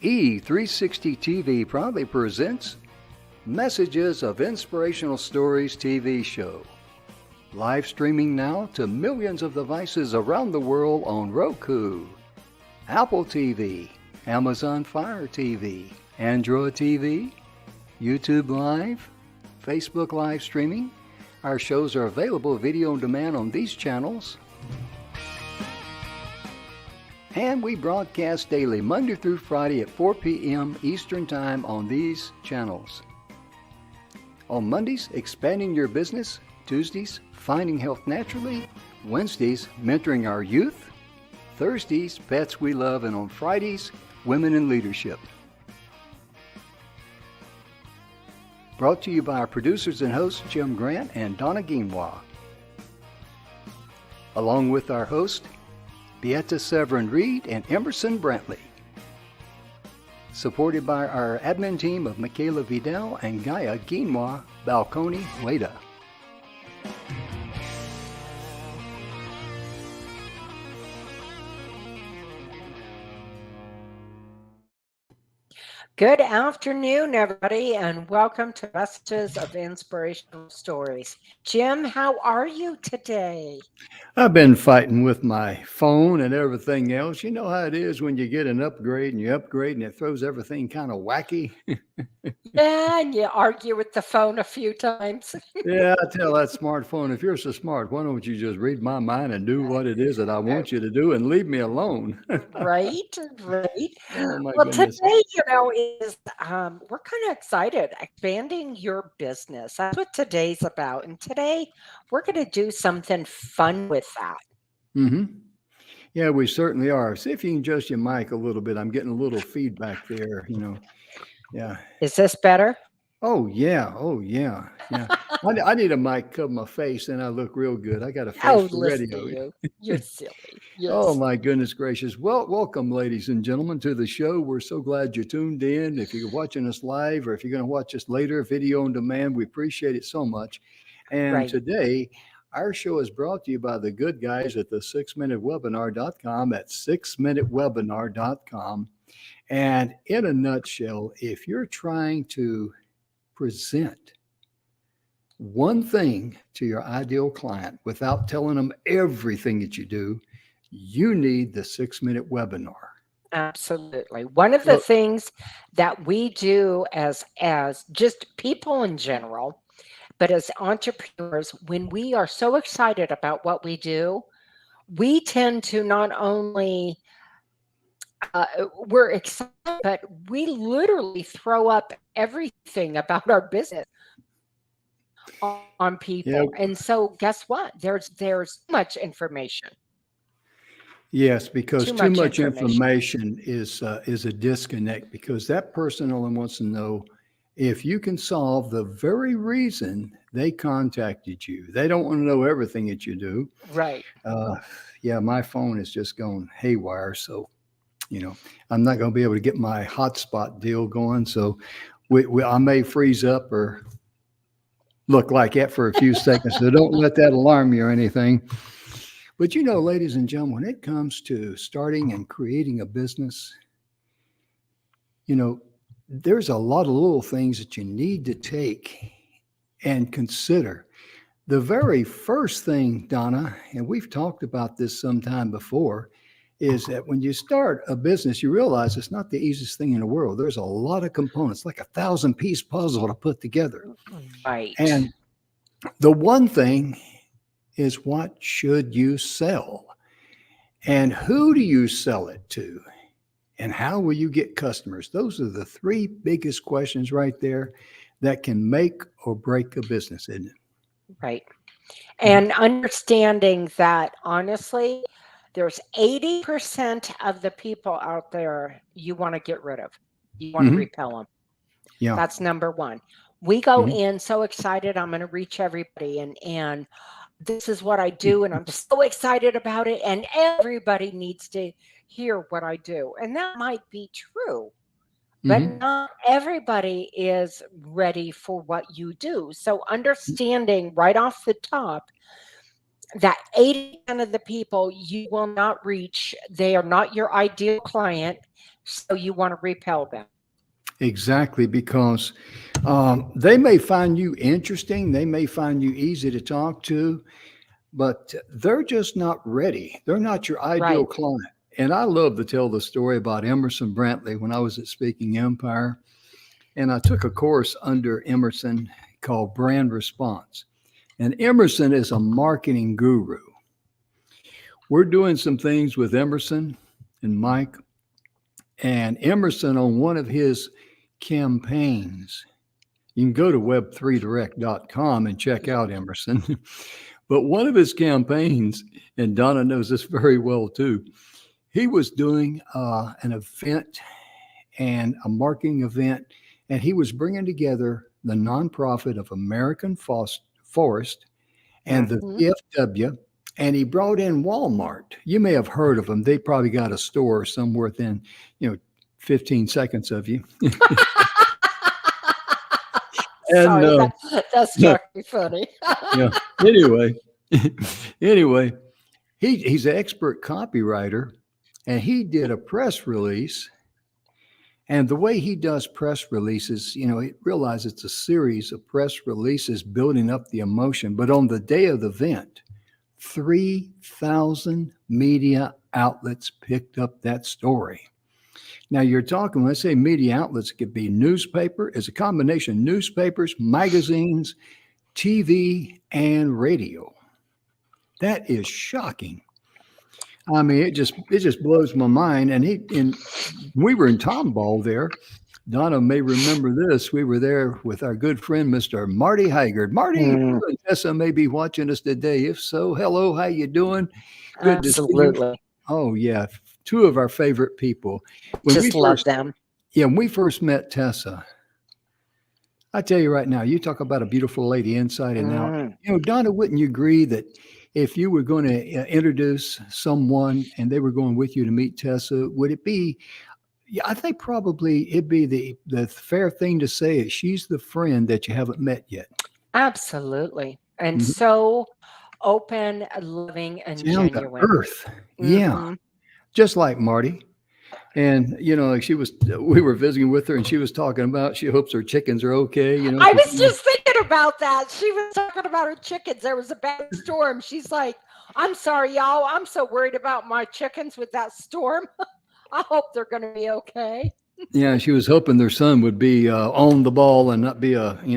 E360 TV proudly presents Messages of Inspirational Stories TV show. Live streaming now to millions of devices around the world on Roku, Apple TV, Amazon Fire TV, Android TV, YouTube Live, Facebook live streaming. Our shows are available video on demand on these channels. And we broadcast daily, Monday through Friday at 4 p.m. Eastern Time on these channels. On Mondays, expanding your business. Tuesdays, finding health naturally. Wednesdays, mentoring our youth. Thursdays, pets we love. And on Fridays, women in leadership. Brought to you by our producers and hosts, Jim Grant and donnaguinouard. Along with our host, Beata Severin Reed and Emersonbrantley. Supported by our admin team of Michaela Vidal and Gaia Guinois Balconi Hueda. Good afternoon, everybody, and welcome to Messages of Inspirational Stories. Jim, how are you today? I've been fighting with my phone and everything else. You know how it is when you get an upgrade and you upgrade and it throws everything kind of wacky. Yeah, and you argue with the phone a few times. Yeah, I tell that smartphone, if you're so smart, why don't you just read my mind and do what it is that I want you to do and leave me alone? Right. Oh, my Well, goodness. today, is we're kind of excited, expanding your business. That's what today's about. And today, we're going to do something fun with that. Mm-hmm. Yeah, we certainly are. See if you can adjust your mic a little bit. I'm getting a little feedback there, Yeah. Is this better? Oh, yeah. Oh, yeah. Yeah. I need a mic cover my face and I look real good. I got a face Oh, for listen radio. to you. You're silly. Oh, Yes. my goodness gracious. Well, welcome, ladies and gentlemen, to the show. We're so glad you tuned in. If you're watching us live or if you're going to watch us later, video on demand, we appreciate it so much. And Right. today, our show is brought to you by the good guys at the 6minutewebinar.com at 6minutewebinar.com. And in a nutshell, if you're trying to present one thing to your ideal client without telling them everything that you do, you need the 6-minute webinar. Absolutely. One of the things that we do as just people in general, but as entrepreneurs, when we are so excited about what we do, we tend to not only we're excited, but we literally throw up everything about our business on people. Yeah. And so guess what? There's too much information. Yes, because too much information is a disconnect, because that person only wants to know if you can solve the very reason they contacted you. They don't want to know everything that you do. Right. Yeah, my phone is just going haywire. So, I'm not going to be able to get my hotspot deal going. So I may freeze up or look like that for a few seconds. So don't let that alarm you or anything. But ladies and gentlemen, when it comes to starting and creating a business, there's a lot of little things that you need to take and consider. The very first thing, Donna, and we've talked about this sometime before, is that when you start a business, you realize it's not the easiest thing in the world. There's a lot of components, like a 1,000-piece puzzle to put together. Right. And the one thing is, what should you sell? And who do you sell it to? And how will you get customers? Those are the three biggest questions right there that can make or break a business, isn't it? Right. And understanding that, honestly, there's 80% of the people out there you want to get rid of. You want to repel them. Yeah. That's number one. We go in so excited, I'm going to reach everybody, and this is what I do, and I'm just so excited about it, and everybody needs to hear what I do. And that might be true, but not everybody is ready for what you do. So understanding right off the top that 80% of the people you will not reach, they are not your ideal client, So you want to repel them. Exactly, because they may find you interesting, they may find you easy to talk to, but they're just not ready. They're not your ideal Right. client. And I love to tell the story about Emerson Brantley when I was at Speaking Empire. And I took a course under Emerson called Brand Response. And Emerson is a marketing guru. We're doing some things with Emerson and Mike. And Emerson, on one of his campaigns, you can go to web3direct.com and check out Emerson. But one of his campaigns, and Donna knows this very well too, he was doing an event and a marketing event, and he was bringing together the nonprofit of American Forest and the VFW, and he brought in Walmart. You may have heard of them. They probably got a store somewhere within, 15 seconds of you. Sorry, that's totally funny. Yeah. Anyway, he's an expert copywriter, and he did a press release. And the way he does press releases, he realizes it's a series of press releases building up the emotion. But on the day of the event, 3,000 media outlets picked up that story. Now you're talking, let's say media outlets could be newspaper, it's a combination of newspapers, magazines, TV, and radio. That is shocking. I mean, it just blows my mind. And we were in Tomball there. Donna may remember this. We were there with our good friend, Mr. Marty Haggard. Marty, you and Tessa may be watching us today. If so, hello, how you doing? Good Absolutely. to see you. Oh, yeah. Two of our favorite people. Love them. Yeah, when we first met Tessa, I tell you right now, you talk about a beautiful lady inside and out. Donna, wouldn't you agree that if you were going to introduce someone and they were going with you to meet Tessa, would it be, I think probably it'd be the fair thing to say is she's the friend that you haven't met yet. Absolutely. And so open, loving, and down genuine. To earth. Yeah. Just like Marty. And, we were visiting with her and she was talking about, she hopes her chickens are okay. I was just thinking about that. She was talking about her chickens. There was a bad storm. She's like, I'm sorry, y'all. I'm so worried about my chickens with that storm. I hope they're going to be okay. Yeah. She was hoping their son would be on the ball and not be of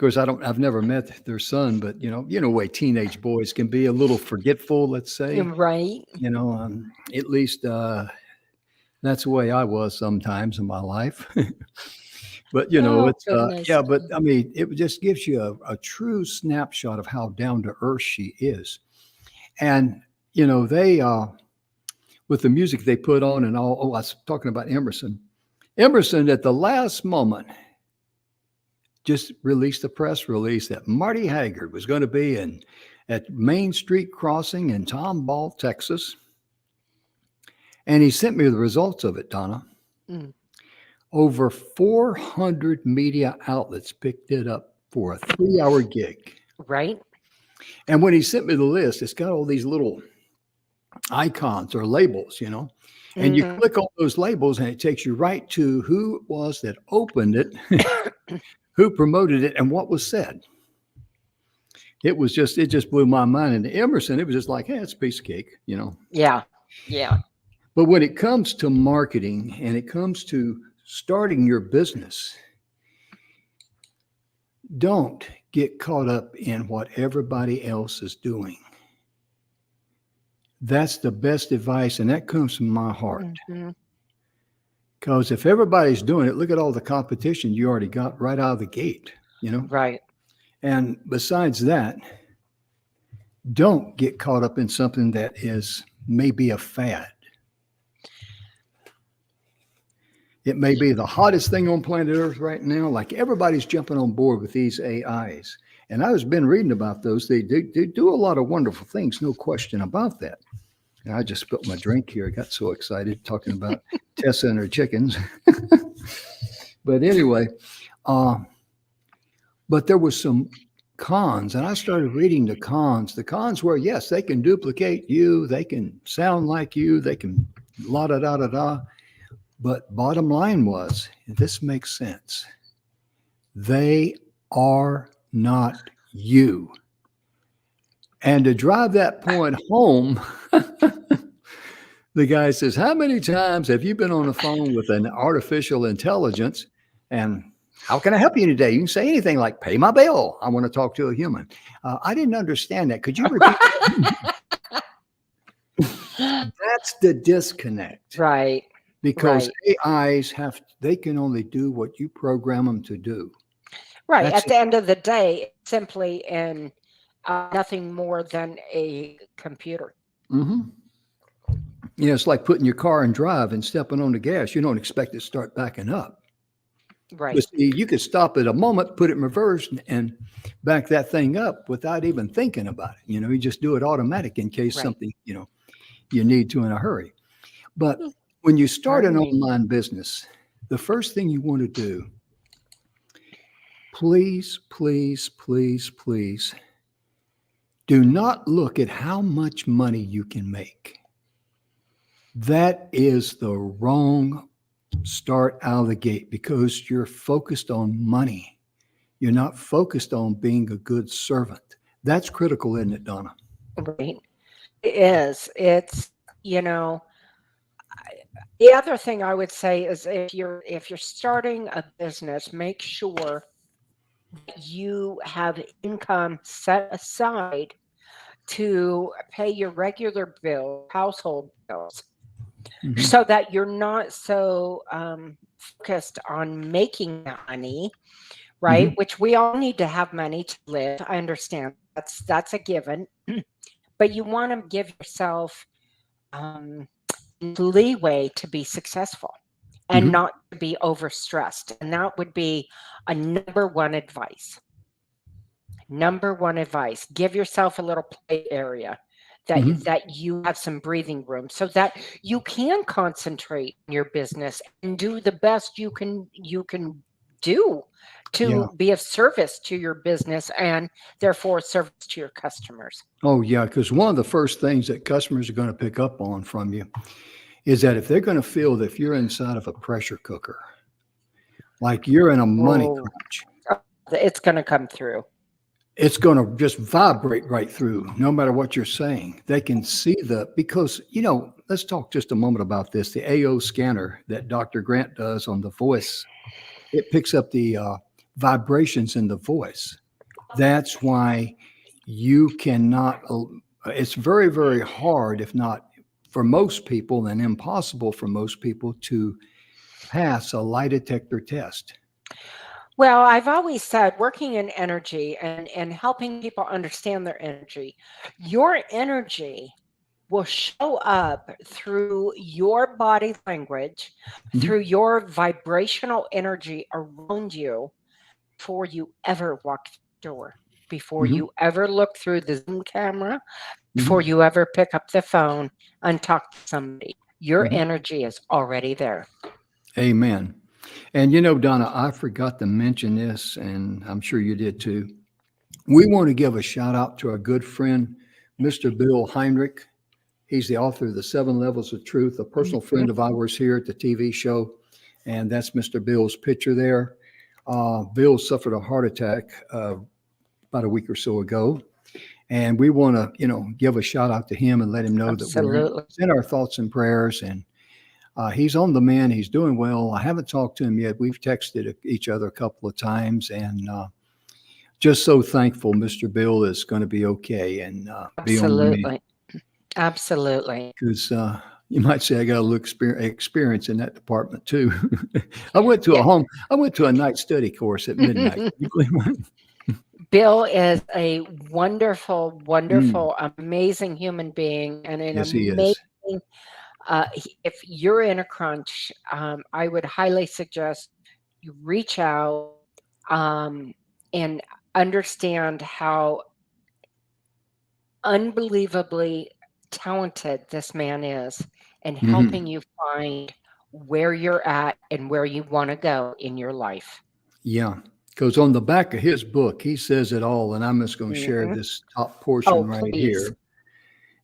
course, I've never met their son, but the way teenage boys can be a little forgetful, let's say. Right. At least, that's the way I was sometimes in my life. But, but I mean, it just gives you a true snapshot of how down to earth she is. And, they, with the music they put on and all, I was talking about Emerson at the last moment just released a press release that Marty Haggard was going to be at Main Street Crossing in Tomball, Texas. And he sent me the results of it, Donna. Over 400 media outlets picked it up for a 3-hour gig. Right. And when he sent me the list, it's got all these little icons or labels, and you click on those labels and it takes you right to who it was that opened it, who promoted it, and what was said. It just blew my mind. And Emerson, it was just like, hey, it's a piece of cake, Yeah. Yeah. But when it comes to marketing and it comes to starting your business, don't get caught up in what everybody else is doing. That's the best advice, and that comes from my heart. Because if everybody's doing it, look at all the competition you already got right out of the gate, Right. And besides that, don't get caught up in something that is maybe a fad. It may be the hottest thing on planet Earth right now. Like everybody's jumping on board with these AIs. And I've been reading about those. They do a lot of wonderful things, no question about that. And I just spilled my drink here. I got so excited talking about Tessa and her chickens. But anyway, but there was some cons, and I started reading the cons. The cons were, yes, they can duplicate you. They can sound like you. They can la-da-da-da-da. But bottom line was, and this makes sense, they are not you. And to drive that point home, the guy says, how many times have you been on the phone with an artificial intelligence? And how can I help you today? You can say anything like, pay my bill. I want to talk to a human. I didn't understand that. Could you repeat that? That's the disconnect. Right. Because Right. AIs they can only do what you program them to do. Right. That's At the end of the day, it's simply nothing more than a computer. Mm-hmm. It's like putting your car in drive and stepping on the gas. You don't expect it to start backing up. Right. But see, you could stop at a moment, put it in reverse, and back that thing up without even thinking about it. You just do it automatic in case Right. something, you need to in a hurry. But when you start an Pardon me. online business, the first thing you want to do, please, please, please, please, do not look at how much money you can make. That is the wrong start out of the gate because you're focused on money. You're not focused on being a good servant. That's critical, isn't it, Donna? Right. It is. It's, the other thing I would say is if you're starting a business, make sure that you have income set aside to pay your regular bill, household bills, Mm-hmm. so that you're not so focused on making that money, right? Mm-hmm. Which we all need to have money to live. I understand that's a given, but you want to give yourself leeway to be successful and Mm-hmm. not to be overstressed. And that would be a number one advice. Number one advice: give yourself a little play area Mm-hmm. that you have some breathing room so that you can concentrate on your business and do the best you can do Yeah. to be of service to your business and therefore service to your customers. Oh, yeah. Because one of the first things that customers are going to pick up on from you is that if they're going to feel that if you're inside of a pressure cooker, like you're in a money Oh, crunch, it's going to come through. it's going to just vibrate right through no matter what you're saying. They can see because, let's talk just a moment about this. The AO scanner that Dr. Grant does on the voice, it picks up the vibrations in the voice. That's why you cannot, it's very, very hard, if not for most people, and impossible for most people to pass a lie detector test. Well, I've always said working in energy and helping people understand their energy, your energy will show up through your body language, Mhm. through your vibrational energy around you before you ever walk through the door, before Mhm. you ever look through the Zoom camera, before Mhm. you ever pick up the phone and talk to somebody. Your Mhm. energy is already there. Amen. And Donna, I forgot to mention this, and I'm sure you did too. We want to give a shout out to our good friend, Mr. Bill Heinrich. He's the author of The 7 Levels of Truth, a personal Mhm. friend of ours here at the TV show. And that's Mr. Bill's picture there. Bill suffered a heart attack about a week or so ago. And we want to, give a shout out to him and let him know that Absolutely. he's in our thoughts and prayers. And he's on the mend. He's doing well. I haven't talked to him yet. We've texted each other a couple of times, and just so thankful Mr. Bill is going to be okay and be on the mend. Absolutely. Absolutely. Because you might say I got a little experience in that department too. I went to Yeah. I went to a night study course at midnight. Can you believe that? Bill is a wonderful, Mm, wonderful, amazing human being and an yes, he is. amazing. If you're in a crunch, I would highly suggest you reach out and understand how unbelievably talented this man is in Hmm. helping you find where you're at and where you want to go in your life. Yeah, because on the back of his book, he says it all, and I'm just going to share Mhm. this top portion Oh, right please. here.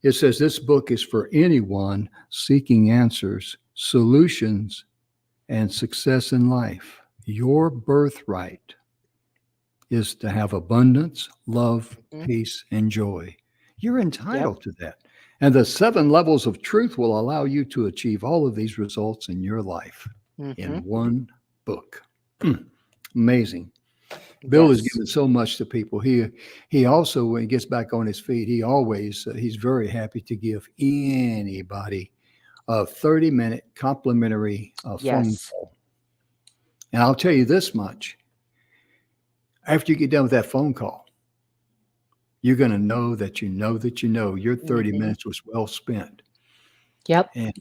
It says this book is for anyone seeking answers, solutions, and success in life. Your birthright is to have abundance, love, Mhm. peace, and joy. You're Yep. entitled to that. And the 7 levels of truth will allow you to achieve all of these results in your life Hmm. in one book. Amazing. Bill has Yes. given so much to people. He also, when he gets back on his feet, he's very happy to give anybody a 30-minute complimentary phone Yes. call. And I'll tell you this much: after you get done with that phone call, you're going to know that your 30 Hmm. minutes was well spent. Yep. And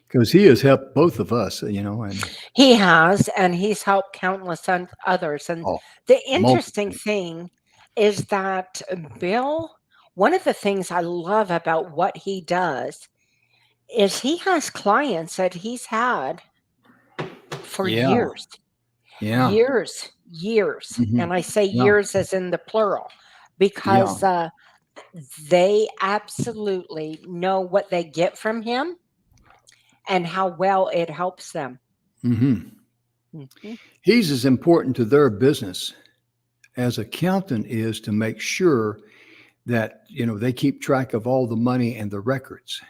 because he has helped both of us, and He has, and he's helped countless others. And oh, the interesting multiple. thing is that Bill, one of the things I love about what he does is he has clients that he's had for Yeah, years, yeah, years, years. hmm And I say yeah, years as in the plural yeah, because they absolutely know what they get from him and how well it helps them. hmm Mhm. He's as important to their business as accountant is to make sure that they keep track of all the money and the records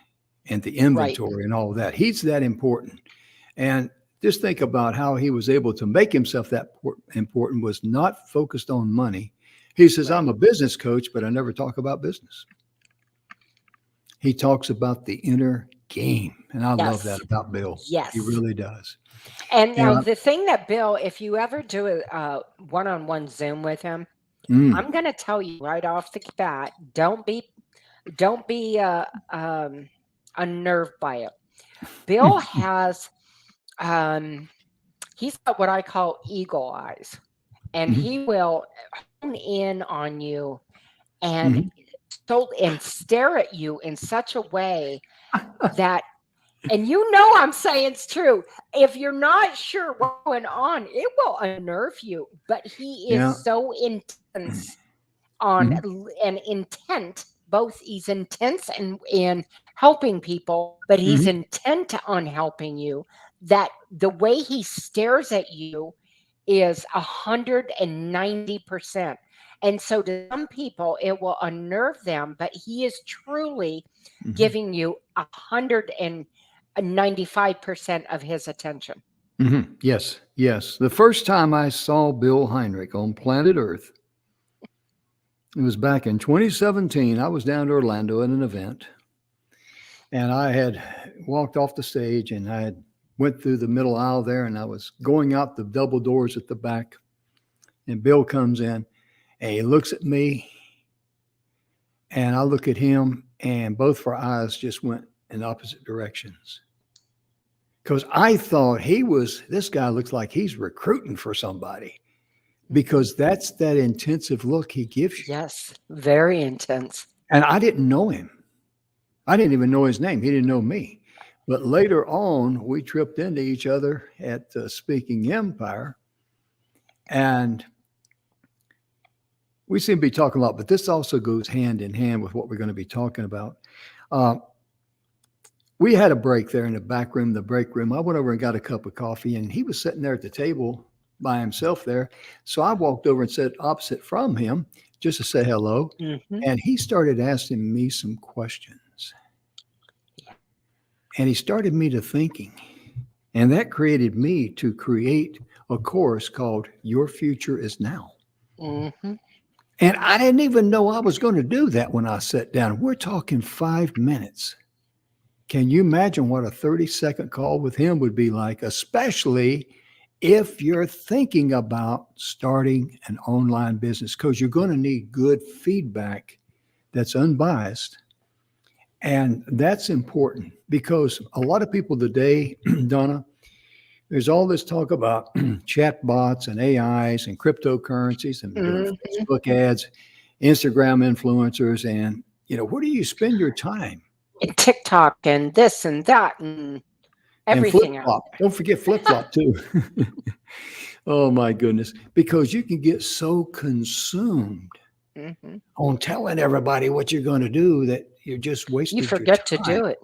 and the Right. inventory and all of that. He's that important. And just think about how he was able to make himself that important, was not focused on money. He says, Right. I'm a business coach, but I never talk about business. He talks about the inner game. And I love that Yes. about Bill. He Yes. really does. And You now know, the thing that Bill, if you ever do a one-on-one Zoom with him, mm, I'm going to tell you right off the bat, don't be unnerved by it. Bill has he's got what I call eagle eyes, and mhm, he will hone in on you and mhm. and stare at you in such a way that, and you know I'm saying it's true. If you're not sure what's going on, it will unnerve you. But he is Yeah. so intense on Mhm, and intent. Both he's intense in helping people, but he's mhm, intent on helping you. That the way he stares at you is 190%. And so to some people, it will unnerve them, but he is truly mhm, giving you 195% of his attention. mhm. Yes, yes. The first time I saw Bill Heinrich on planet Earth, it was back in 2017. I was down to Orlando at an event, and I had walked off the stage, and I had went through the middle aisle there, and I was going out the double doors at the back, and Bill comes in, and he looks at me, and I look at him, and both of our eyes just went in opposite directions. Because I thought this guy looks like he's recruiting for somebody, Mhm. because that's that intensive look he gives you. Yes, very intense. And I didn't know him. I didn't even know his name. He didn't know me. But later on, we tripped into each other at Speaking Empire, and we seem to be talking a lot, but this also goes hand in hand with what we're going to be talking about. Uh, we had a break there in the back room, the break room. I went over and got a cup of coffee, and he was sitting there at the table by himself there. So I walked over and sat opposite from him just to say hello. Hmm. And he started asking me some questions. And he started me to thinking. And that created me to create a course called Your Future is Now. Hmm. And I didn't even know I was going to do that when I sat down. We're talking 5 minutes. Can you imagine what a 30-second call with him would be like, especially if you're thinking about starting an online business? Because you're going to need good feedback that's unbiased. And that's important because a lot of people today, Donna, there's all this talk about chatbots and AIs and cryptocurrencies and Hmm. Facebook ads, Instagram influencers, and where do you spend your time? And TikTok and this and that and And flip everything else. flop. Don't forget flip flop too. Oh my goodness. Because you can get so consumed Hmm. on telling everybody what you're going to do that you just You wasted your forget to time. do it.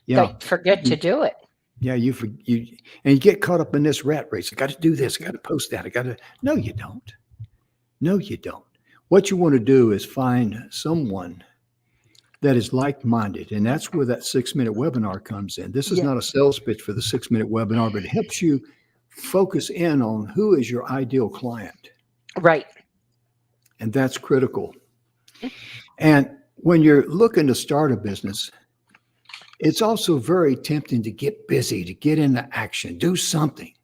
Yeah. That you forget to do it. Yeah, and you get caught up in this rat race. I got to do this. I got to post that. I got to. No, you don't. No, you don't. What you want to do is find someone that is like-minded, and that's where that 6-minute webinar comes in. This is Yeah. not a sales pitch for the 6-minute webinar, but it helps you focus in on who is your ideal client, Right. and that's critical. And when you're looking to start a business, it's also very tempting to get busy, to get into action, do something.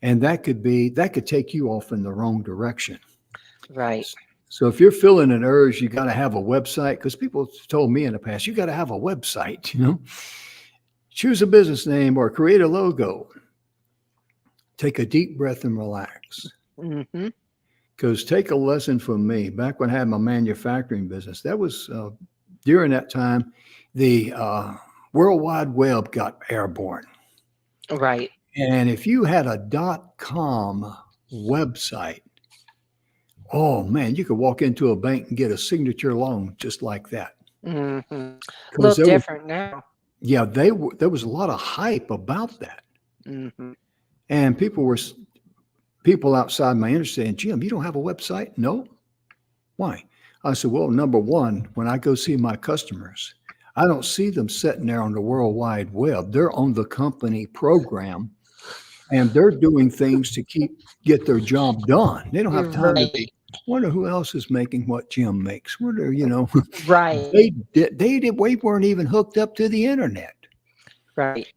And that could take you off in the wrong direction. Right. So if you're feeling an urge, you got to have a website, because people told me in the past, you got to have a website, choose a business name or create a logo. Take a deep breath and relax. Mm-hmm. Because take a lesson from me. Back when I had my manufacturing business, that was during that time, the World Wide Web got airborne. Right. And if you had a .com website, oh man, you could walk into a bank and get a signature loan just like that. Mm-hmm. A little different now. Yeah, there was a lot of hype about that. Mm-hmm. And people outside my industry saying, Jim, you don't have a website? No. Why? I said, well, number one, when I go see my customers, I don't see them sitting there on the World Wide Web. They're on the company program, and they're doing things to get their job done. They don't have time to be. Wonder who else is making what Jim makes. Wonder, Right. We weren't even hooked up to the internet. Right.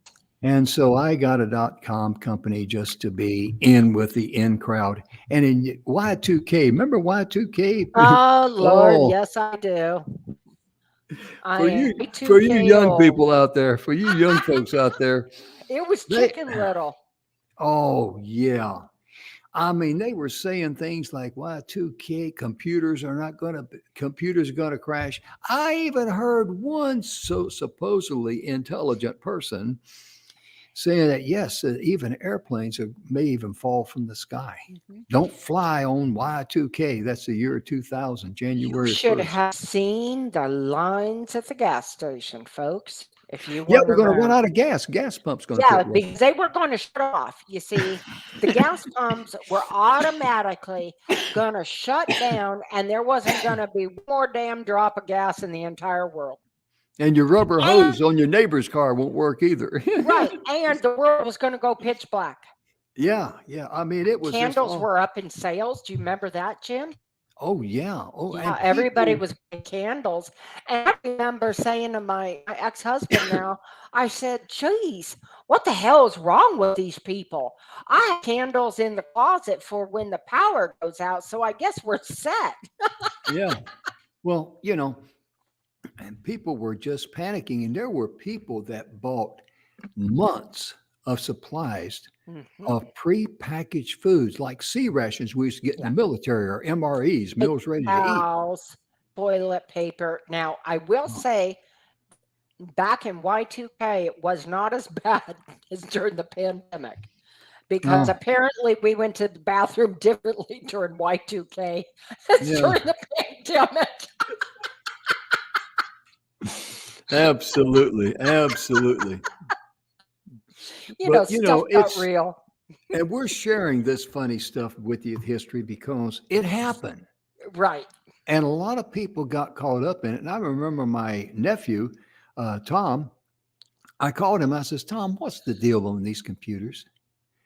And so I got a .com company just to be in with the in crowd. And in Y2K, remember Y2K? Oh Lord, yes I do. For you young people out there, for you young folks out there, it was Chicken Little. Oh yeah. I mean, they were saying things like Y2K, computers are going to crash. I even heard one supposedly intelligent person saying that, yes, even airplanes may even fall from the sky. Mm-hmm. Don't fly on Y2K. That's the year 2000, January 1st. You should have seen the lines at the gas station, folks. If you we're going to run out of gas. Gas pumps going to quit working. Because they were going to shut off. You see, the gas pumps were automatically going to shut down, and there wasn't going to be one more damn drop of gas in the entire world. And your rubber hose on your neighbor's car won't work either. Right. And the world was going to go pitch black. Yeah. I mean, it was candles were up in sales. Do you remember that, Jim? Oh, yeah. Oh, yeah. Everybody was buying candles. And I remember saying to my ex-husband now, I said, geez, what the hell is wrong with these people? I have candles in the closet for when the power goes out. So I guess we're set. Yeah. Well, and people were just panicking. And there were people that bought months of supplies of prepackaged foods like C rations we used to get in the military, or MREs, meals ready to eat. Toilet paper. Now, I will say, back in Y2K, it was not as bad as during the pandemic, because apparently we went to the bathroom differently during Y2K as during the pandemic. Absolutely. Stuff got real. And we're sharing this funny stuff with you, history, because it happened. Right. And a lot of people got caught up in it. And I remember my nephew, Tom, I called him. I says, Tom, what's the deal on these computers?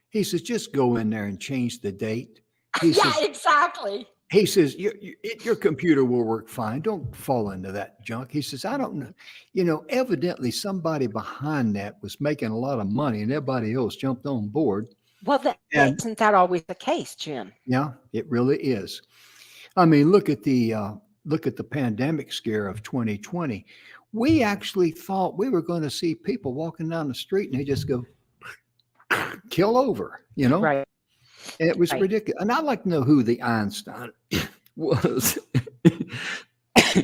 He says, just go in there and change the date. Exactly. He says, your computer will work fine. Don't fall into that junk. He says, I don't know. Evidently somebody behind that was making a lot of money and everybody else jumped on board. Well, isn't that always the case, Jim? Yeah, it really is. I mean, look at the pandemic scare of 2020. We actually thought we were going to see people walking down the street and they just go kill over, Right. And it was ridiculous. And I'd like to know who the Einstein was.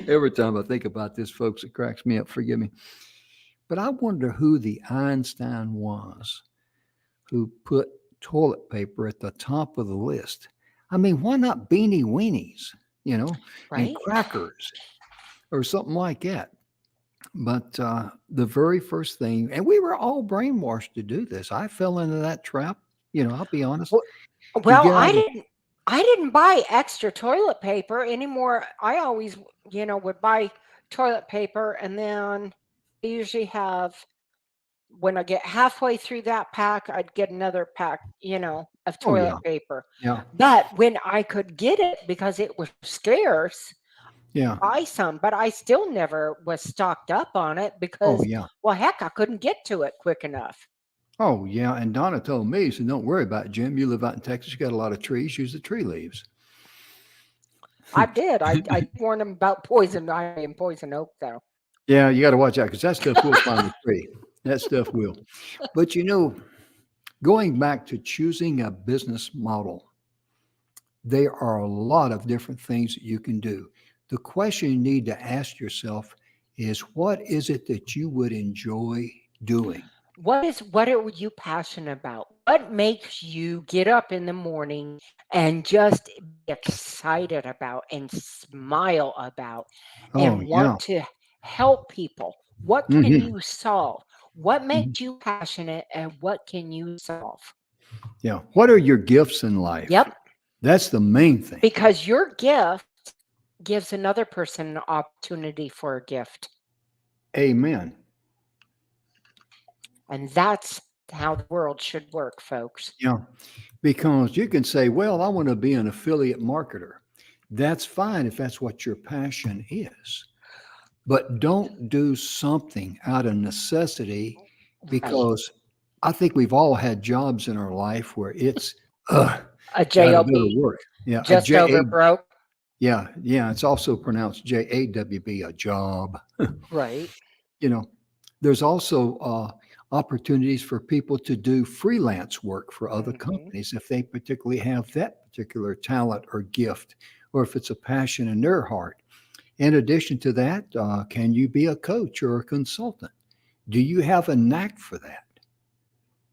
Every time I think about this, folks, it cracks me up. Forgive me. But I wonder who the Einstein was who put toilet paper at the top of the list. I mean, why not beanie weenies, right? And crackers or something like that? But the very first thing, and we were all brainwashed to do this. I fell into that trap. I'll be honest. Well, You well, get out of, I didn't buy extra toilet paper anymore. I always, would buy toilet paper, and then I usually have, when I get halfway through that pack, I'd get another pack, of oh toilet yeah, paper. yeah, But when I could get it because it was scarce, yeah, buy some, but I still never was stocked up on it oh because, yeah, well, heck, I couldn't get to it quick enough. oh yeah. And Donna told me, she said, "Don't worry about it, Jim. You live out in Texas. You got a lot of trees. Use the tree leaves." I did. I warned them about poison ivy and poison oak, though. Yeah, you got to watch out because that stuff will climb the tree. That stuff will. But going back to choosing a business model, there are a lot of different things that you can do. The question you need to ask yourself is, what is it that you would enjoy doing? What are you passionate about? What makes you get up in the morning and just be excited about and smile about Oh, and yeah. want to help people? What can Hmm. you solve? What Hmm. makes you passionate and what can you solve? Yeah. What are your gifts in life? Yep, That's the main thing. because your gift gives another person an opportunity for a gift. Amen. And that's how the world should work, folks. Yeah. Because you can say, well, I want to be an affiliate marketer. That's fine if that's what your passion is. But don't do something out of necessity, Right. because I think we've all had jobs in our life where it's, ugh, A gotta job, go to work. Yeah, a just J over A. broke. Yeah, yeah. It's also pronounced JAWB, a job. Right. You know, there's also opportunities for people to do freelance work for other Mhm. companies if they particularly have that particular talent or gift, or if it's a passion in their heart. In addition to that, can you be a coach or a consultant? Do you have a knack for that?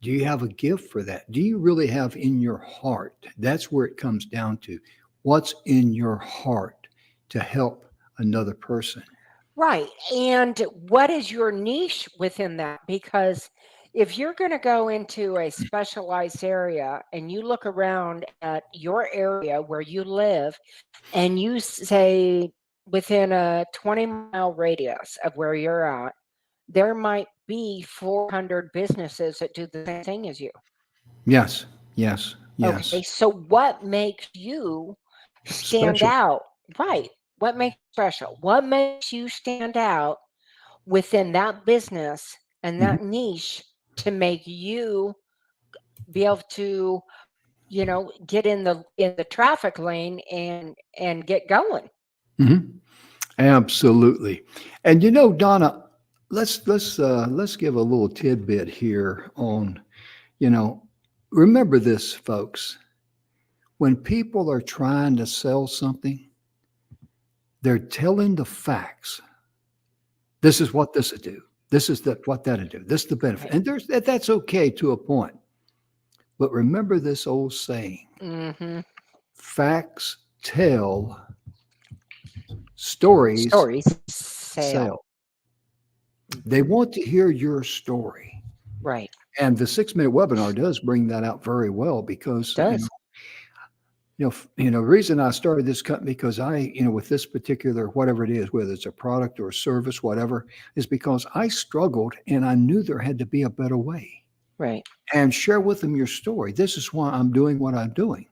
Do you have a gift for that? Do you really have in your heart? That's where it comes down to. What's in your heart to help another person? Right. And what is your niche within that? Because if you're going to go into a specialized area and you look around at your area where you live and you say within a 20-mile radius of where you're at, there might be 400 businesses that do the same thing as you. Yes, yes, Okay. yes. So what makes you stand Special. out? Right. What makes you special? What makes you stand out within that business and Mhm, that niche to make you be able to, get in the traffic lane and get going. mhm. Absolutely. And Donna, let's give a little tidbit here on, you know, remember this, folks. When people are trying to sell something, they're telling the facts. This is what this will do. This is what that'll do. This is the benefit. Right. And that's okay to a point. But remember this old saying, Hmm. facts tell, stories Stories sale. sell. They Hmm. want to hear your story. Right. And the 6 minute webinar does bring that out very well because, Does. the reason I started this company, because with this particular, whatever it is, whether it's a product or a service, whatever, is because I struggled and I knew there had to be a better way. Right. And share with them your story. This is why I'm doing what I'm doing.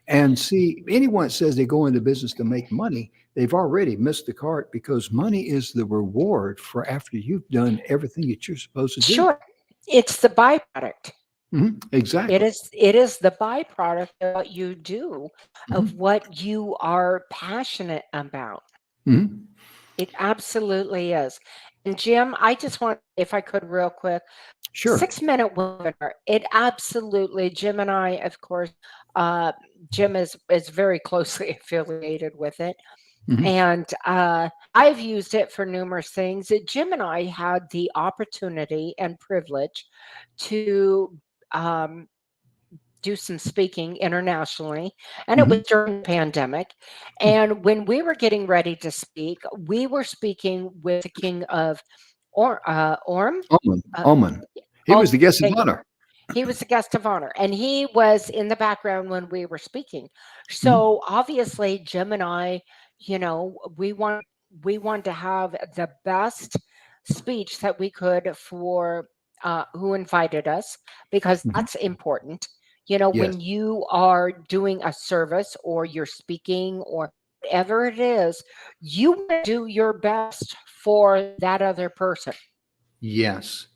And see, anyone that says they go into business to make money, they've already missed the cart, because money is the reward for after you've done everything that you're supposed to do. Sure. It's the byproduct. It Exactly. is the byproduct of what you do, of Hmm. what you are passionate about. Hmm. It absolutely is. And Jim, I just want, if I could, real quick, Sure. 6 minute webinar. It absolutely, Jim and I, of course, uh, Jim is very closely affiliated with it. Hmm. And I've used it for numerous things. Jim and I had the opportunity and privilege to um, do some speaking internationally, and it was during the pandemic. And when we were getting ready to speak, we were speaking with the King of Orm. Omen. Uh, Omen. He oh, was the guest of thank you. honor. He was the guest of honor, and he was in the background when we were speaking. Mhm. So obviously, Jim and I, we want to have the best speech that we could for who invited us, because Mhm. that's important. Yes. When you are doing a service or you're speaking or whatever it is, you want to do your best for that other person. Yes.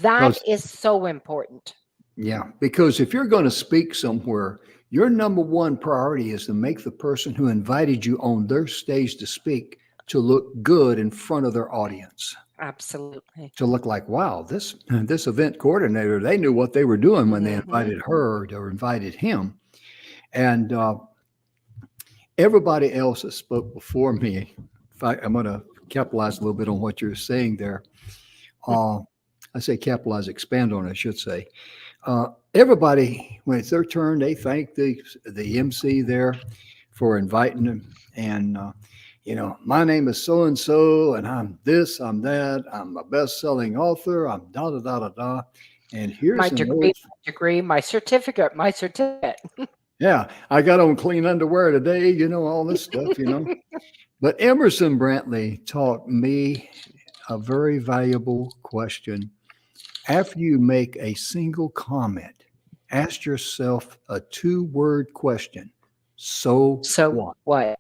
That Because is so important. yeah, because if you're going to speak somewhere, your number one priority is to make the person who invited you on their stage to speak to look good in front of their audience. Absolutely. To look like, wow, this event coordinator, they knew what they were doing when they Mhm. invited her or invited him. And everybody else that spoke before me, in fact, I'm going to capitalize a little bit on what you're saying there. Uh, I say capitalize, expand on it, I should say. Everybody, when it's their turn, they thank the MC there for inviting them. And my name is so and so, and I'm this, I'm that, I'm a best-selling author, I'm da da da da da. And My here's an degree, old, my certificate, my certificate. yeah, I got on clean underwear today, all this stuff. But Emerson Brantley taught me a very valuable question. After you make a single comment, ask yourself a two-word question. So So what? what?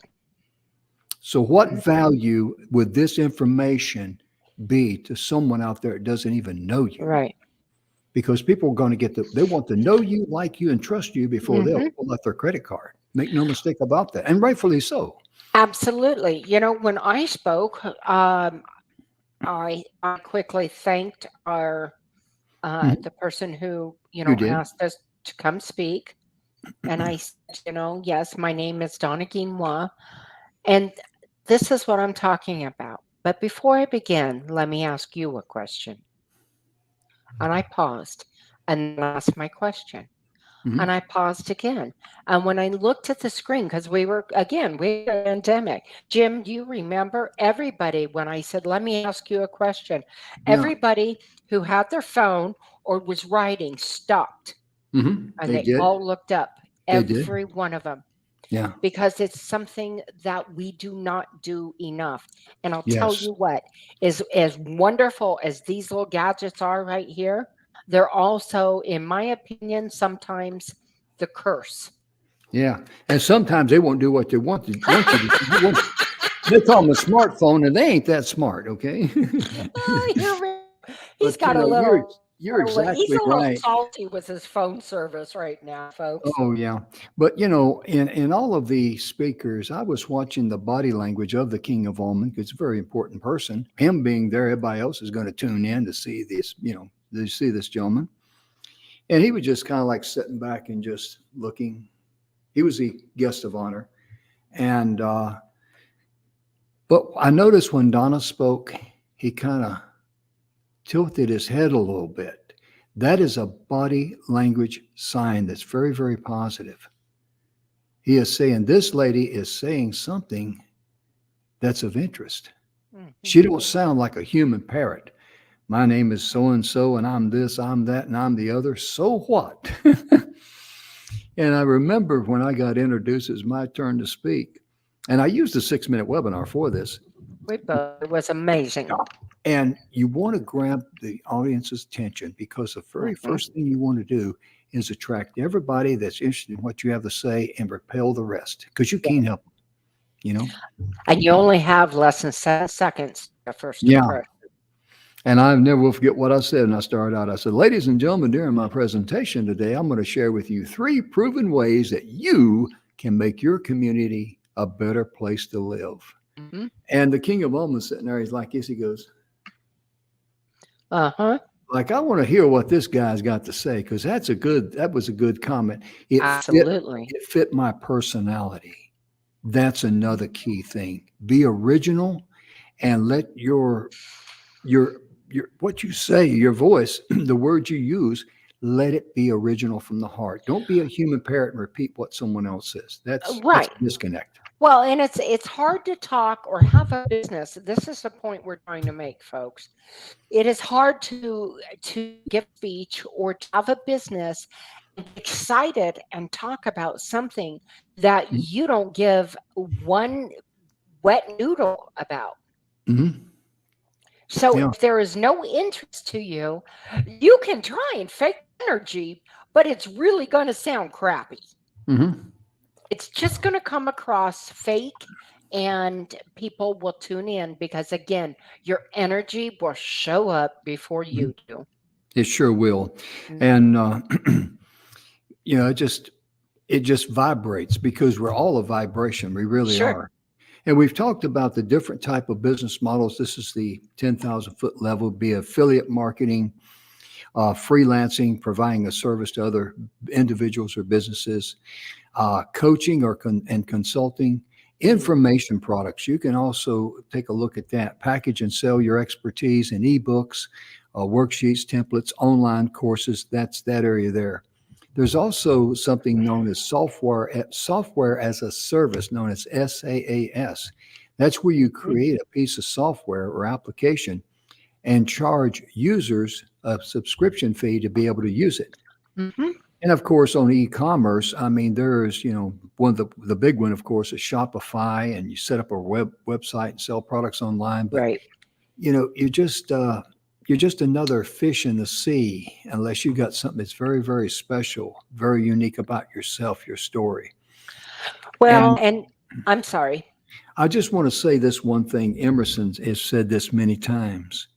So, what value would this information be to someone out there that doesn't even know you? Right. Because people are going to they want to know you, like you, and trust you before they'll Hmm. pull out their credit card. Make no mistake about that. And rightfully so. Absolutely. When I spoke, I quickly thanked our Mhm. the person who You did. asked us to come speak, and I said, yes, my name is donnaguinouard, and this is what I'm talking about. But before I begin, let me ask you a question. And I paused and asked my question. And Mhm. I paused again. And when I looked at the screen, because we were a pandemic. Jim, do you remember everybody when I said, let me ask you a question? Yeah. Everybody who had their phone or was writing stopped and They they did. all looked up, They did. every one of them, Yeah. because it's something that we do not do enough. And I'll tell Yes. you what, is as wonderful as these little gadgets are right here, they're also, in my opinion, sometimes the curse. Yeah. And sometimes they won't do what they want you to do. They call them a smartphone, and they ain't that smart. Okay. Oh, he's But got a you're he's exactly a little right. salty with his phone service right now, folks. Oh yeah. But in all of the speakers, I was watching the body language of the King of Oman, because it's a very important person. Him being there, everybody else is going to tune in to see to see this gentleman. And he was just kind of like sitting back and just looking. He was the guest of honor. And but I noticed when Donna spoke, he kind of tilted his head a little bit. That is a body language sign that's very, very positive. He is saying this lady is saying something that's of interest. Mhm. She don't sound like a human parrot. My name is so and so, and I'm this, I'm that, and I'm the other. So what? And I remember when I got introduced, it was my turn to speak. And I used a 6-minute webinar for this. It was amazing. And you want to grab the audience's attention, because the very Mhm. first thing you want to do is attract everybody that's interested in what you have to say and repel the rest, because you Yeah. can't help them. And you only have less than 7 seconds to first Yeah. impression. And I never will forget what I said when I started out. I said, ladies and gentlemen, during my presentation today, I'm going to share with you 3 proven ways that you can make your community a better place to live. Mhm. And the King of Oman sitting there, he's like this, he goes, Uh-huh. like, I want to hear what this guy's got to say, because that was a good comment. Absolutely. It fit my personality. That's another key thing. Be original and let your what you say, your voice, the words you use, let it be original from the heart. Don't be a human parrot and repeat what someone else says. That's Right. a disconnect. Well, and it's hard to talk or have a business. This is the point we're trying to make, folks. It is hard to give speech or to have a business and be excited and talk about something that Mhm. you don't give one wet noodle about. Mhm. So Yeah. if there is no interest to you, you can try and fake energy, but it's really going to sound crappy. Mhm. It's just going to come across fake, and people will tune in because, again, your energy will show up before Mhm. you do. It sure will. Mm. And it just vibrates because we're all a vibration. We really Sure. are. And we've talked about the different type of business models. This is the 10,000-foot level, be affiliate marketing, freelancing, providing a service to other individuals or businesses, coaching and consulting, information products. You can also take a look at that. Package and sell your expertise in ebooks, worksheets, templates, online courses. That's that area there. There's also something known as software as a service, known as SaaS. That's where you Mhm. create a piece of software or application and charge users a subscription fee to be able to use it. Mhm. And of course, on e-commerce, I mean, there's, one of the big one, of course, is Shopify, and you set up a website and sell products online. But Right. you're just another fish in the sea unless you got something that's very, very special, very unique about yourself, your story. Well, And and I'm sorry. I just want to say this one thing. Emerson has said this many times.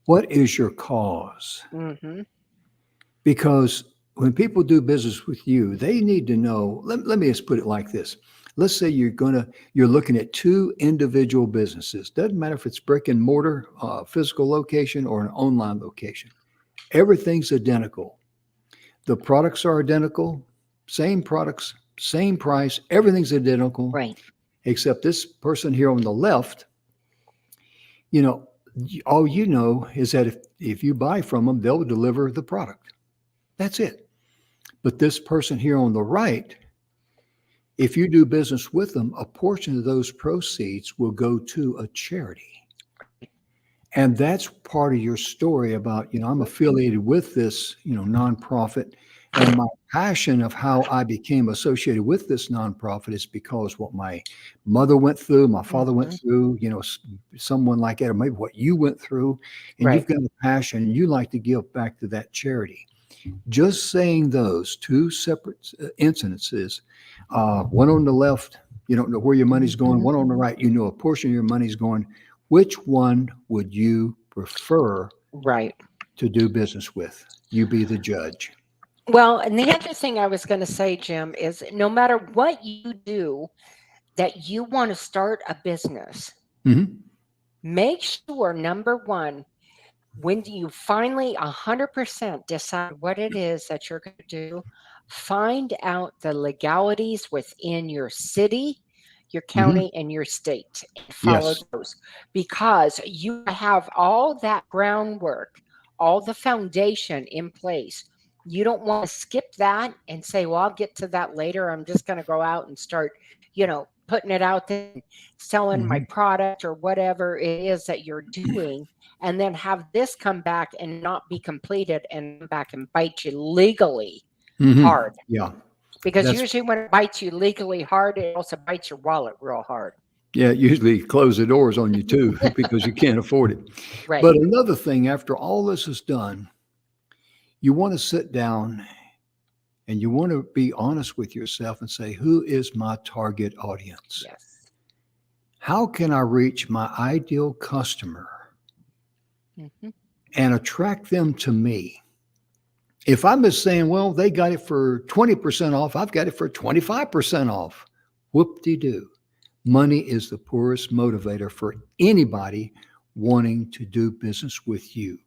What is your cause? Hmm. Because when people do business with you, they need to know. Let me just put it like this. Let's say you're looking at two individual businesses. Doesn't matter if it's brick and mortar, physical location, or an online location. Everything's identical. The products are identical, same products, same price. Everything's identical, Right. except this person here on the left. You know, all you know is that if you buy from them, they'll deliver the product. That's it. But this person here on the right, if you do business with them, a portion of those proceeds will go to a charity. And that's part of your story about, I'm affiliated with this, nonprofit. And my passion of how I became associated with this nonprofit is because what my mother went through, my father went Hmm. through, someone like that, or maybe what you went through, and Right. you've got a passion and you like to give back to that charity. Just saying those two separate incidences, one on the left, you don't know where your money's going, Hmm. one on the right, you know a portion of your money's going. Which one would you prefer Right. to do business with? You be the judge. Well, and the other thing I was going to say, Jim, is no matter what you do, that you want to start a business, Hmm. make sure, number one, when you finally 100% decide what it is that you're going to do, find out the legalities within your city, your Hmm. county, and your state, and follow Yes. those, because you have all that groundwork, all the foundation in place. You don't want to skip that and say, well, I'll get to that later. I'm just going to go out and start, putting it out there, selling my Hmm. product or whatever it is that you're doing, and then have this come back and not be completed and come back and bite you legally Hmm. hard. Yeah. Because That's usually when it bites you legally hard, it also bites your wallet real hard. Yeah, usually close the doors on you too because you can't afford it. Right. But another thing, after all this is done, you want to sit down and you want to be honest with yourself and say, who is my target audience? Yes. How can I reach my ideal customer Hmm. and attract them to me? If I'm just saying, well, they got it for 20% off, I've got it for 25% off. Whoop-de-doo. Money is the poorest motivator for anybody wanting to do business with you.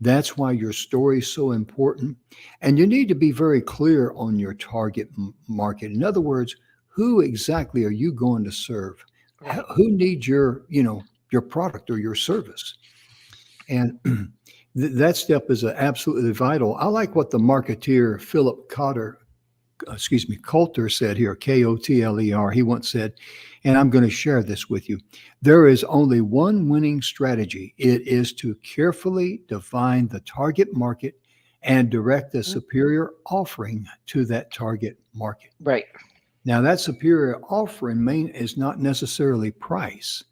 That's why your story is so important. And you need to be very clear on your target market. In other words, who exactly are you going to serve? Right. Who needs your product or your service? And That step is absolutely vital. I like what the marketeer Philip Coulter said here, Kotler. He once said, and I'm going to share this with you. There is only one winning strategy. It is to carefully define the target market and direct a superior offering to that target market. Right. Now, that superior offering is not necessarily price.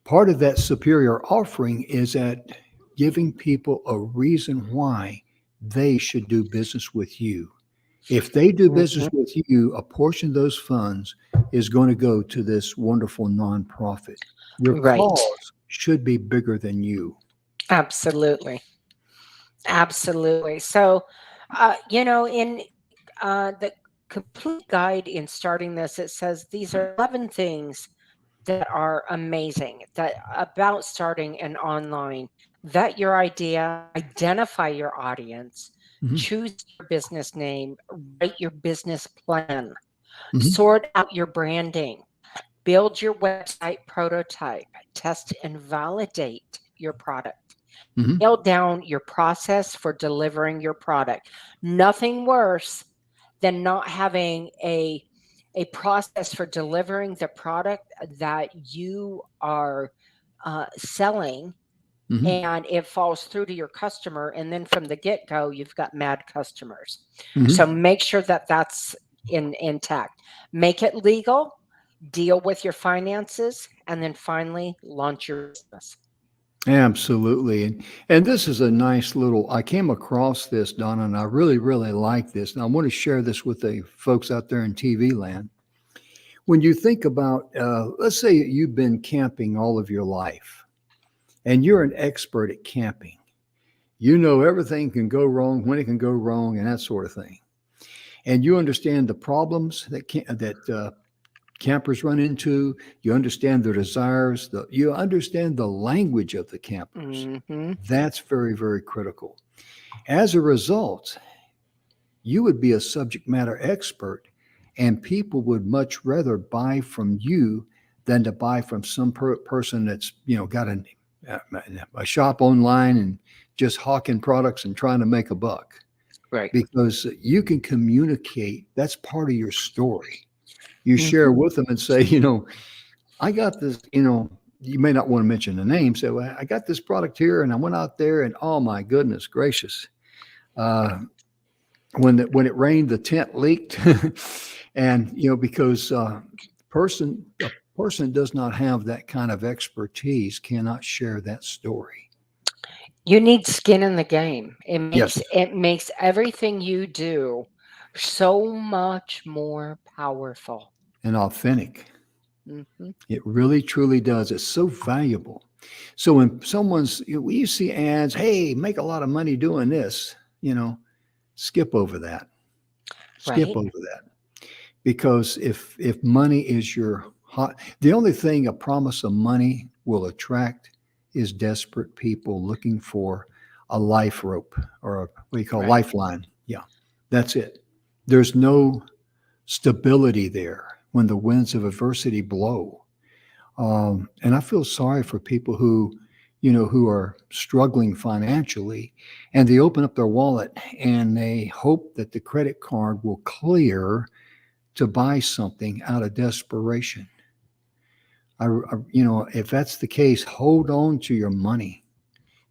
Part of that superior offering is at giving people a reason why they should do business with you. If they do business with you, a portion of those funds is going to go to this wonderful nonprofit. Your Right. cause should be bigger than you. Absolutely. Absolutely. So, in the complete guide in starting this, it says these are 11 things that are amazing that about starting an online. Vet your idea, identify your audience, choose your business name, write your business plan, sort out your branding, build your website prototype, test and validate your product. Nail down your process for delivering your product. Nothing worse than not having a process for delivering the product that you are selling, and it falls through to your customer, and then from the get-go you've got mad customers. So make sure that that's intact. Make it legal, deal with your finances, and then finally launch your business. Absolutely. And this is a nice little, I came across this, Donna, and I really, really like this. And I want to share this with the folks out there in TV land. When you think about, let's say you've been camping all of your life and you're an expert at camping. You know everything can go wrong, when it can go wrong, and that sort of thing. And you understand the problems that campers run into. You understand their desires. You understand the language of the campers. That's very, very critical. As a result, you would be a subject matter expert, and people would much rather buy from you than to buy from some person that's got a shop online and just hawking products and trying to make a buck. Right. Because you can communicate. That's part of your story. You share with them and say, I got this, you may not want to mention the name. Say, well, I got this product here and I went out there and oh my goodness gracious. When it rained, the tent leaked. And, because a person does not have that kind of expertise, cannot share that story. You need skin in the game. Yes. It makes everything you do so much more powerful And authentic. It really, truly does. It's so valuable. So when you see ads, hey, make a lot of money doing this, skip over that. Skip over that. Because if money is the only thing a promise of money will attract is desperate people looking for a life rope or what you call lifeline. Yeah, that's it. There's no stability there when the winds of adversity blow. And I feel sorry for people who are struggling financially, and they open up their wallet and they hope that the credit card will clear to buy something out of desperation. If that's the case, hold on to your money.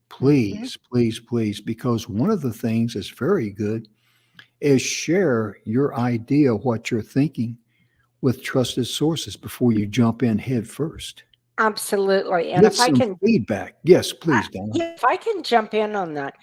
Please, please, please, because one of the things that's very good is share your idea of what you're thinking with trusted sources before you jump in head first. Absolutely. And Get if I some can feedback. Yes, please, Donna. if I can jump in on that,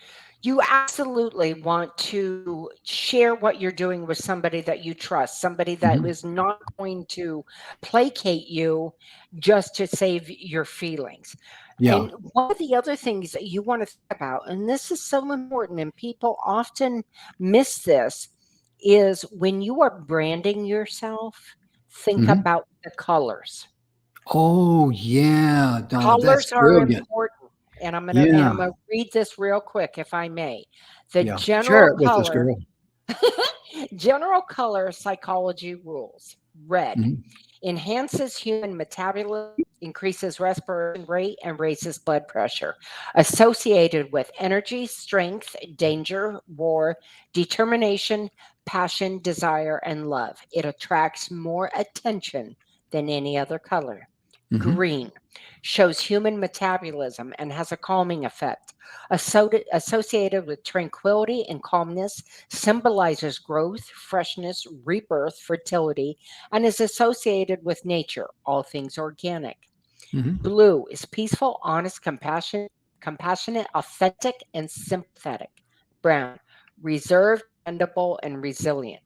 you absolutely want to share what you're doing with somebody that you trust, somebody that is not going to placate you just to save your feelings. Yeah. And one of the other things that you want to think about, and this is so important, and people often miss this, is when you are branding yourself, think about the colors. Oh, yeah, Donna, that's Colors are brilliant. important. And I'm gonna read this real quick, if I may. The Share general it with us, color, girl. general color psychology rules. Red Mhm. enhances human metabolism, increases respiration rate, and raises blood pressure. Associated with energy, strength, danger, war, determination, passion, desire, and love. It attracts more attention than any other color. Mhm. Green shows human metabolism and has a calming effect. Associated with tranquility and calmness, symbolizes growth, freshness, rebirth, fertility, and is associated with nature, all things organic. Mhm. Blue is peaceful, honest, compassionate, authentic, and sympathetic. Brown, reserved, dependable, and resilient.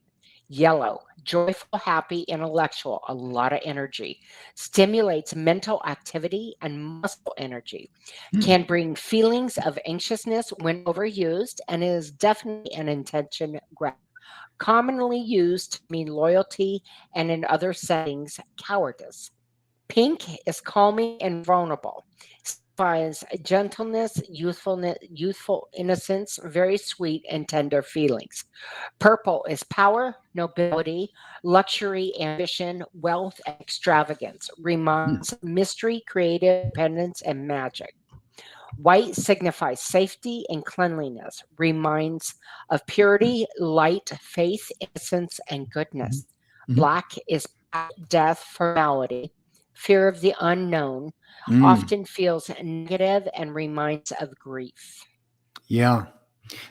Yellow, joyful, happy, intellectual, a lot of energy. Stimulates mental activity and muscle energy. Mm. Can bring feelings of anxiousness when overused and is definitely an intention grab. Commonly used to mean loyalty and in other settings, cowardice. Pink is calming and vulnerable. Signifies gentleness, youthful innocence, very sweet and tender feelings. Purple is power, nobility, luxury, ambition, wealth, and extravagance. Mm. Reminds mystery, creative independence, and magic. White signifies safety and cleanliness, reminds of purity, light, faith, innocence, and Mhm. goodness. Mhm. Black is death, formality, fear of the unknown, Mm. often feels negative and reminds of grief. Yeah.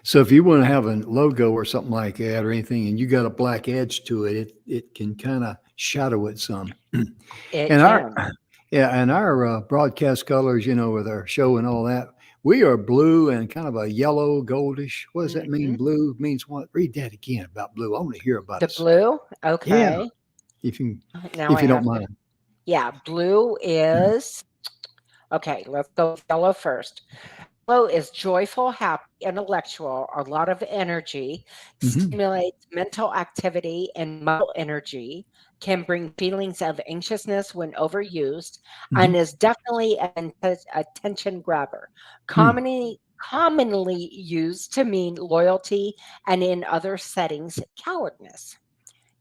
So if you want to have a logo or something like that or anything, and you got a black edge to it, it can kind of shadow it some. It And our can. yeah, and our broadcast colors, with our show and all that, we are blue and kind of a yellow, goldish. What does that mean? Mhm. Blue means what? Read that again about blue. I want to hear about The us. blue, Yeah, okay. if you Now if I you don't have to, mind. yeah, blue is, okay, let's go with yellow first. Flow is joyful, happy, intellectual, a lot of energy, Hmm. stimulates mental activity and muscle energy, can bring feelings of anxiousness when overused, and Hmm. is definitely an attention grabber. Hmm. Commonly used to mean loyalty and in other settings, cowardness.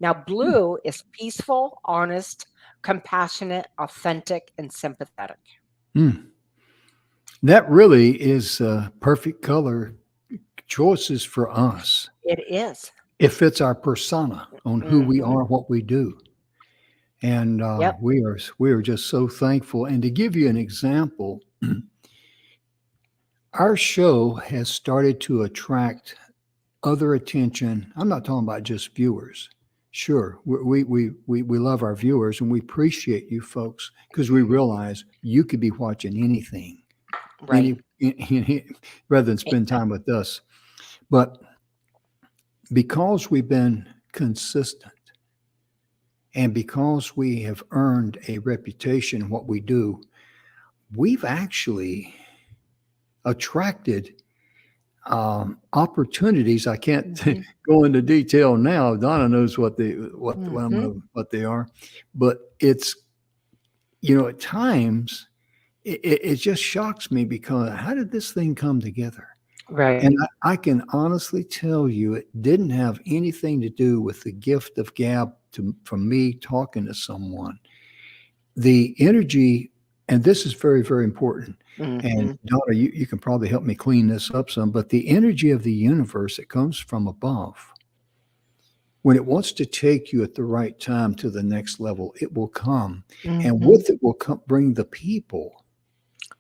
Now, blue is peaceful, honest, compassionate, authentic, and sympathetic. Hmm. That really is perfect color choices for us. It is. It fits our persona on who we Mhm. are, what we do. And Yep. we are just so thankful. And to give you an example, our show has started to attract other attention. I'm not talking about just viewers. Sure, we love our viewers and we appreciate you folks because we realize you could be watching anything, Right. rather than spend time with us. But because we've been consistent and because we have earned a reputation in what we do, we've actually attracted opportunities. I can't Mhm. go into detail now. Donna knows Mhm. what they are, but it's at times it just shocks me because how did this thing come together? And Right. I can honestly tell you, it didn't have anything to do with the gift of gab from me talking to someone. The energy, and this is very, very important. And Mhm. Donna, you can probably help me clean this up some, but the energy of the universe that comes from above, when it wants to take you at the right time to the next level, it will come. And Mhm. with it will come, bring the people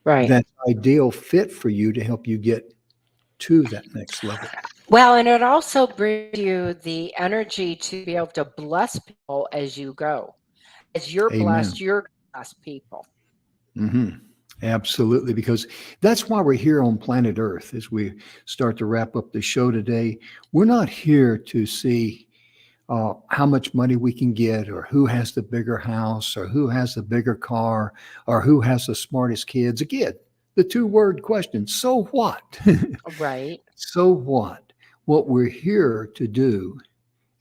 Right. that ideal fit for you to help you get to that next level. Well, and it also brings you the energy to be able to bless people as you go. As you're blessed, Amen. you're gonna bless people. Hmm. Absolutely, because that's why we're here on planet Earth. As we start to wrap up the show today, we're not here to see how much money we can get, or who has the bigger house, or who has the bigger car, or who has the smartest kids. Again, the two-word question: so what? Right. So what? What we're here to do,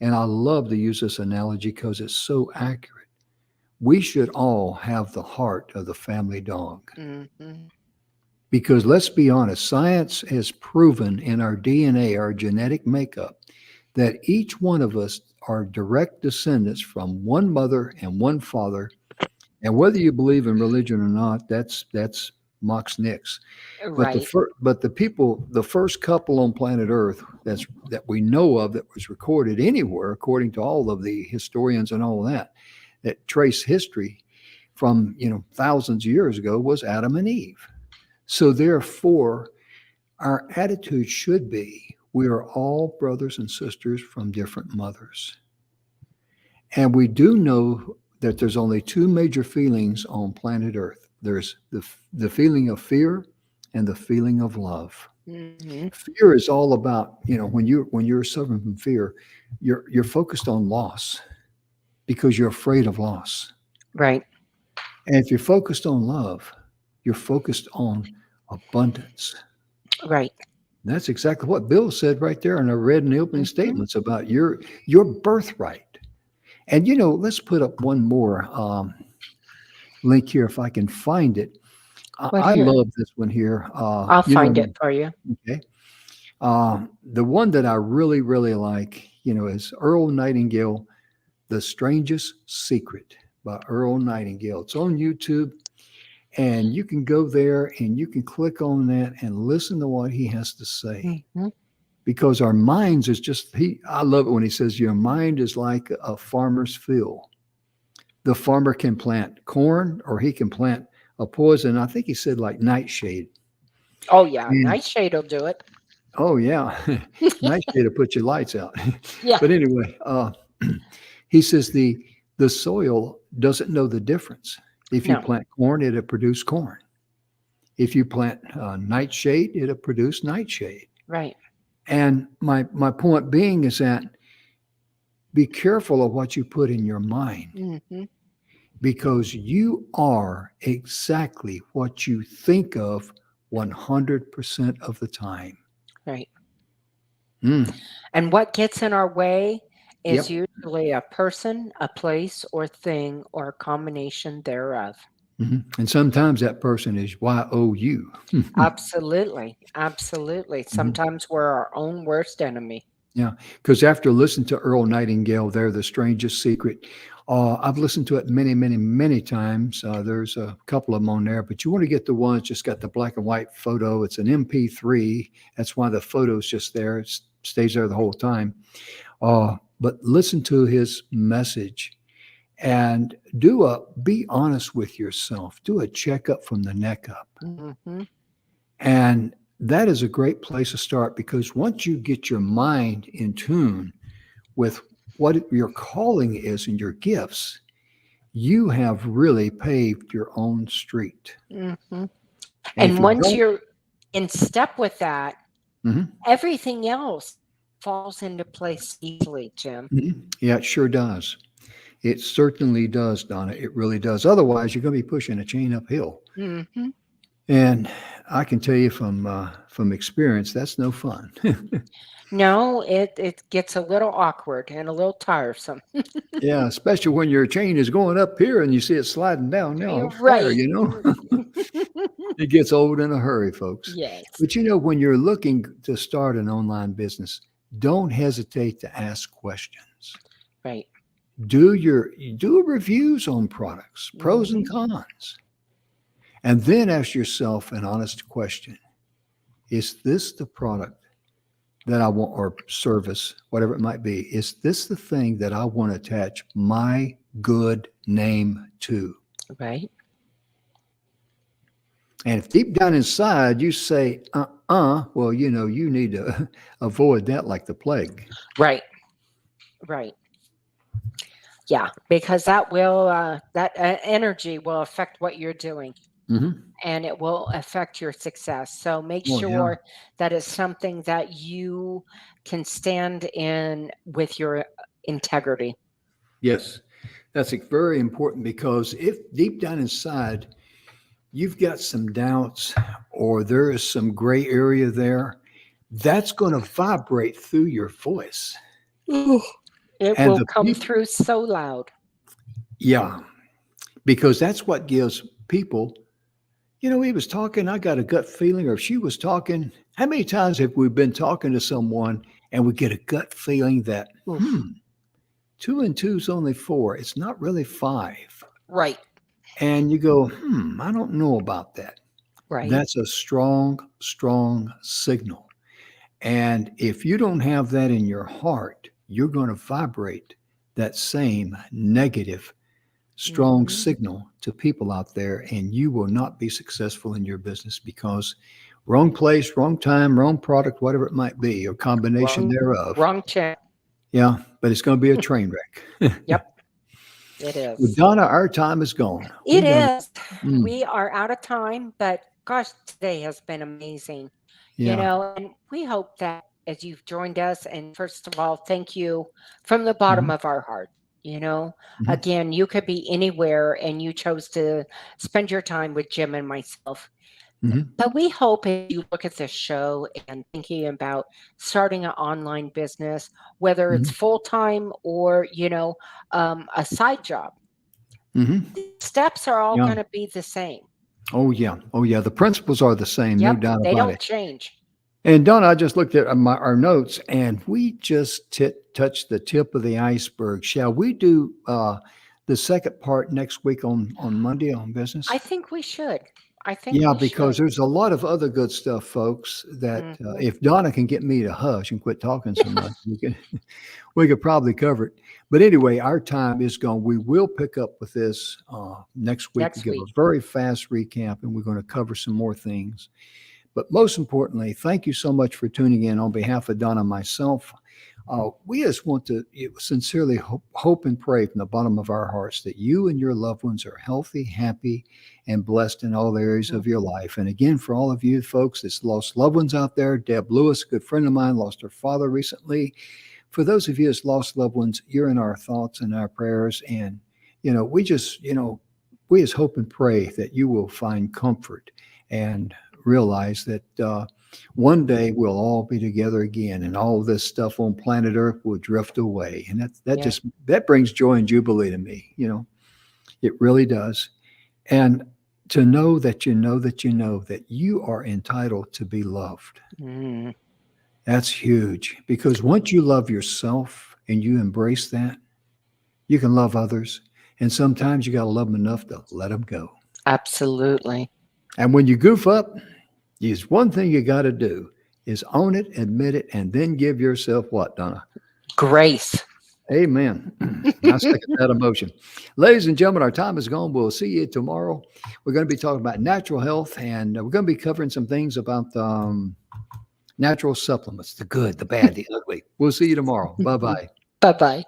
and I love to use this analogy because it's so accurate. We should all have the heart of the family dog. Mhm. Because let's be honest, science has proven in our DNA, our genetic makeup, that each one of us are direct descendants from one mother and one father. And whether you believe in religion or not, that's Mox Nix. But Right. the first couple on planet Earth that we know of that was recorded anywhere, according to all of the historians and all that trace history from thousands of years ago, was Adam and Eve. So therefore, our attitude should be, we are all brothers and sisters from different mothers. And we do know that there's only two major feelings on planet Earth. There's the feeling of fear and the feeling of love. Mm-hmm. Fear is all about, when you're suffering from fear, you're focused on loss because you're afraid of loss. Right. And if you're focused on love, you're focused on abundance. Right. That's exactly what Bill said right there in our read and opening statements about your birthright. And let's put up one more link here if I can find it. I love this one here. I'll find it for you. Okay. The one that I really, really like, is Earl Nightingale, The Strangest Secret by Earl Nightingale. It's on YouTube, and you can go there and you can click on that and listen to what he has to say. Mm-hmm. Because our minds is I love it when he says your mind is like a farmer's field. The farmer can plant corn or he can plant a poison. I think he said like nightshade. Oh yeah, nightshade will do it. Oh yeah, nightshade will put your lights out. Yeah. But anyway, he says the soil doesn't know the difference. If you plant corn, it'll produce corn. If you plant nightshade, it'll produce nightshade. Right. And my point being is that be careful of what you put in your mind. Mm-hmm. Because you are exactly what you think of 100% of the time. Right. And what gets in our way is usually a person, a place, or thing, or a combination thereof. Mm-hmm. And sometimes that person is you. Absolutely. Absolutely. Sometimes we're our own worst enemy. Yeah. Because after listening to Earl Nightingale there, The Strangest Secret, I've listened to it many, many, many times. There's a couple of them on there, but you want to get the one that's just got the black and white photo. It's an MP3. That's why the photo's just there. It stays there the whole time. But listen to his message and be honest with yourself. Do a checkup from the neck up. Mm-hmm. And that is a great place to start, because once you get your mind in tune with what your calling is and your gifts, you have really paved your own street. Mm-hmm. And once you're in step with that, everything else falls into place easily, Jim. Mm-hmm. Yeah, it sure does. It certainly does, Donna. It really does. Otherwise, you're going to be pushing a chain uphill. Mm-hmm. And I can tell you from experience, that's no fun. No, it gets a little awkward and a little tiresome. Yeah, especially when your chain is going up here and you see it sliding down now. Right. It gets old in a hurry, folks. Yes. But when you're looking to start an online business, don't hesitate to ask questions. Right. Do reviews on products, pros and cons. And then ask yourself an honest question. Is this the product that I want, or service, whatever it might be? Is this the thing that I want to attach my good name to? Right. And if deep down inside you say, well, you need to avoid that like the plague. Right. Right. Yeah, because that will, energy will affect what you're doing. Mm-hmm. And it will affect your success. So make sure that it's something that you can stand in with your integrity. Yes, that's very important, because if deep down inside you've got some doubts or there is some gray area there, that's going to vibrate through your voice. It will come through so loud. Yeah, because that's what gives people, he was talking, I got a gut feeling, or if she was talking. How many times have we been talking to someone and we get a gut feeling that, 2 and 2 is only 4. It's not really 5. Right. And you go, I don't know about that. Right. That's a strong, strong signal. And if you don't have that in your heart, you're going to vibrate that same negative, strong signal to people out there, and you will not be successful in your business because wrong place, wrong time, wrong product, whatever it might be, or combination thereof. Wrong channel. Yeah, but it's going to be a train wreck. Yep. It is. Well, Donna, our time is gone. It is. We are out of time, but gosh, today has been amazing. Yeah. And we hope that as you've joined us, and first of all, thank you from the bottom of our heart. Again, you could be anywhere and you chose to spend your time with Jim and myself. But we hope if you look at this show and thinking about starting an online business, whether it's full-time or, a side job, the steps are all going to be the same. Oh, yeah. Oh, yeah. The principles are the same. No doubt about it. They don't change. And Donna, I just looked at our notes, and we just touched the tip of the iceberg. Shall we do the second part next week on Monday on business? I think we should. Because there's a lot of other good stuff, folks, that if Donna can get me to hush and quit talking so much, we could probably cover it. But anyway, our time is gone. We will pick up with this next week to give a very fast recap, and we're going to cover some more things. But most importantly, thank you so much for tuning in on behalf of Donna and myself. We just want to sincerely hope and pray from the bottom of our hearts that you and your loved ones are healthy, happy, and blessed in all areas of your life. And again, for all of you folks that's lost loved ones out there, Deb Lewis, a good friend of mine, lost her father recently. For those of you that's lost loved ones, you're in our thoughts and our prayers. And, we just hope and pray that you will find comfort and realize that one day we'll all be together again, and all this stuff on planet Earth will drift away. And that brings joy and jubilee to me. It really does. And to know that that you are entitled to be loved. That's huge, because once you love yourself and you embrace that, you can love others. And sometimes you got to love them enough to let them go. Absolutely. And when you goof up, there's one thing you got to do is own it, admit it, and then give yourself what, Donna? Grace. Amen. I second that emotion. Ladies and gentlemen, our time is gone. We'll see you tomorrow. We're going to be talking about natural health, and we're going to be covering some things about natural supplements, the good, the bad, the ugly. We'll see you tomorrow. Bye-bye. Bye-bye.